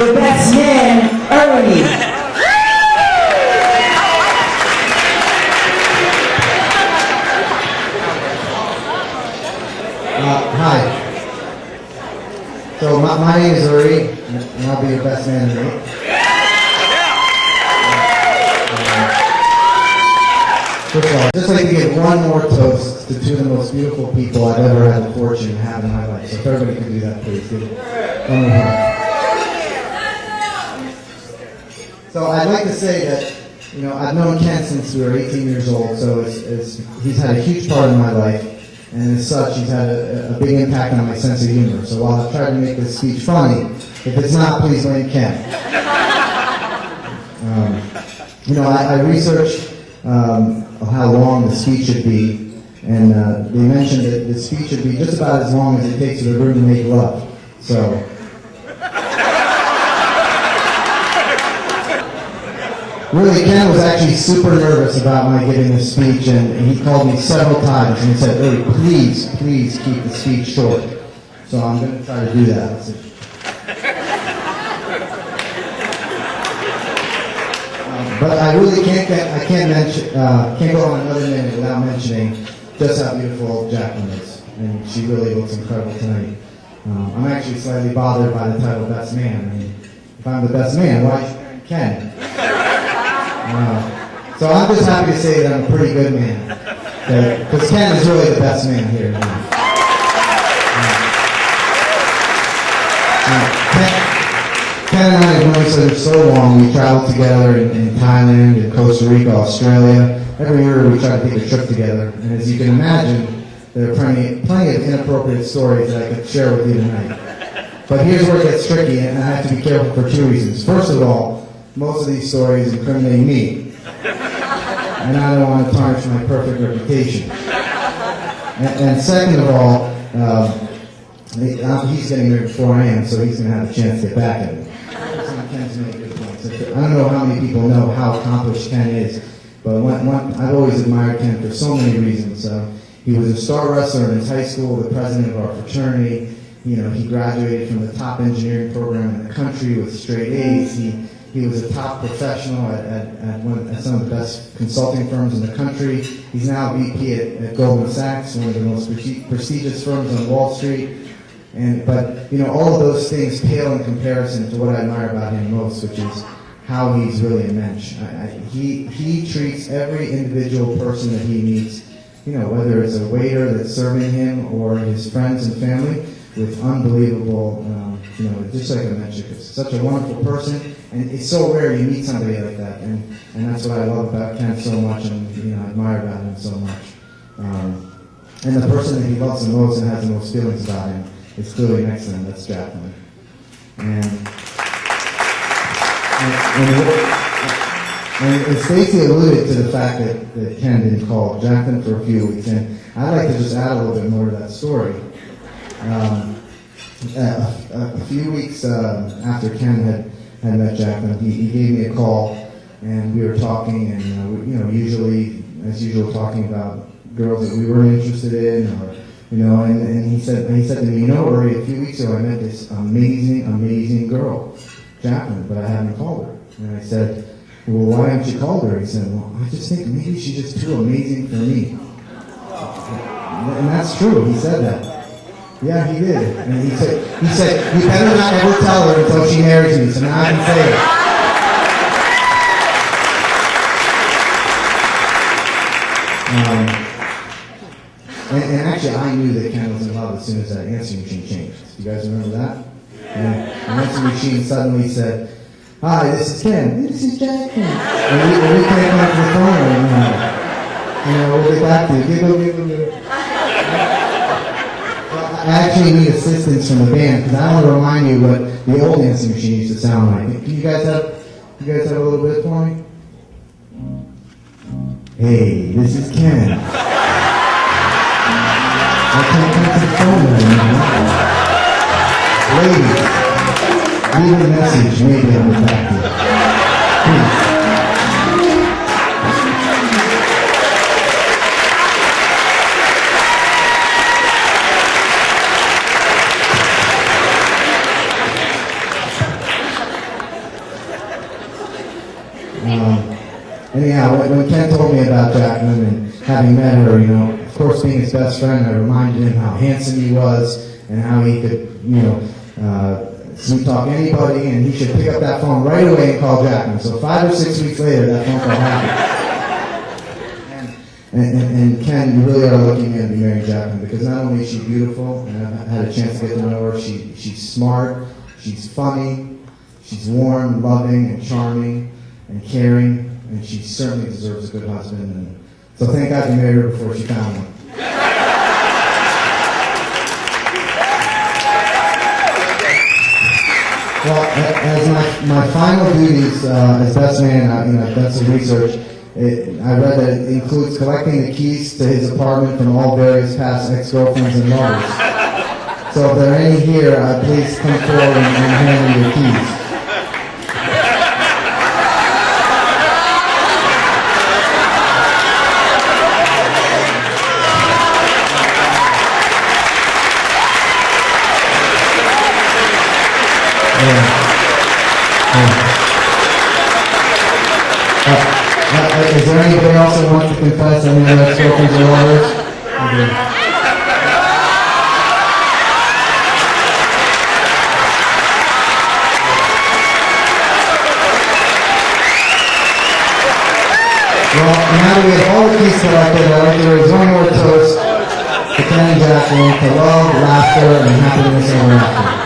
the best man, Ernie. Hi. So my name is Uri, and I'll be your best man tonight. First of all, I'd just like to give one more toast to two of the most beautiful people I've ever had the fortune to have in my life. So if everybody can do that, please. Give one more hug. So I'd like to say that, I've known Ken since we were 18 years old, so he's had a huge part in my life. And as such, he's had a big impact on my sense of humor. So while I've tried to make this speech funny, if it's not, please blame Ken. I researched how long the speech should be, and they mentioned that the speech should be just about as long as it takes for the room to make love. So. Really, Ken was actually super nervous about my giving this speech, and he called me several times and he said, "Really, please keep the speech short." So I'm going to try to do that. But I really can't go on another minute without mentioning just how beautiful Jacqueline is, and she really looks incredible tonight. I'm actually slightly bothered by the title "Best Man." I mean, if I'm the best man, why is she marrying Ken? So I'm just happy to say that I'm a pretty good man, because Ken is really the best man here. Ken and I have known each other so long. We traveled together in Thailand, in Costa Rica, Australia. Every year we try to take a trip together, and as you can imagine, there are plenty of inappropriate stories that I could share with you tonight. But here's where it gets tricky, and I have to be careful for two reasons. First of all, most of these stories incriminate me, and I don't want to tarnish my perfect reputation. And second of all, he's getting there before I am, so he's going to have a chance to get back at me. Ken's made good points. I don't know how many people know how accomplished Ken is, but I've always admired Ken for so many reasons. He was a star wrestler in his high school, the president of our fraternity. He graduated from the top engineering program in the country with straight A's. He was a top professional at some of the best consulting firms in the country. He's now VP at Goldman Sachs, one of the most prestigious firms on Wall Street. But all of those things pale in comparison to what I admire about him most, which is how he's really a mensch. He treats every individual person that he meets, whether it's a waiter that's serving him or his friends and family, with unbelievable, just like I mentioned, it's such a wonderful person, and it's so rare you meet somebody like that, and that's what I love about Ken so much, and I admire about him so much. And the person that he loves the most and has the most feelings about him is clearly next to him. That's Jacqueline. And Stacy alluded to the fact that Ken didn't call Jacqueline for a few weeks, and I'd like to just add a little bit more to that story. A few weeks after Ken had met Jacqueline, he gave me a call, and we were talking, and as usual, talking about girls that we were interested in, and he said to me, Uri, a few weeks ago I met this amazing girl, Jacqueline, but I haven't called her. And I said, well, why haven't you called her? He said, well, I just think maybe she's just too amazing for me. And that's true. He said that. Yeah, he did. And he said, you better not ever tell her until she marries me, so now I can say it. And actually, I knew that Ken was in love as soon as that answering machine changed. You guys remember that? And the answering machine suddenly said, hi, this is Ken. This is Jacqueline. And we can't come to the phone right now. We'll get back to you. Giggle. I actually need assistance from the band, because I want to remind you what the old answering machine used to sound like. Can you guys have a little bit for me? Hey, this is Ken. I can't come to the phone right now. Ladies, leave a message, maybe I'll get back to you. Please. when Ken told me about Jacqueline and having met her, you know, of course being his best friend, I reminded him how handsome he was and how he could, you know, sweet talk anybody, and he should pick up that phone right away and call Jacqueline. So 5 or 6 weeks later, that phone call happened. And Ken, you really are looking at me marrying Jacqueline, because not only is she beautiful, and I've had a chance to get to know her, she's smart, she's funny, she's warm, loving, and charming, and caring, and she certainly deserves a good husband. And so thank God you married her before she found one. Well, as my final duties as best man, you know, I've done some research. I read that it includes collecting the keys to his apartment from all various past ex-girlfriends and lovers. So if there are any here, please come forward and hand me your keys. Is there anybody else that wants to confess any other ex-girlfriends or lovers? Okay. Well, now that we have all the keys collected, I'd like to raise one more toast to Ken and Jacqueline, to love, laughter, and happiness ever after.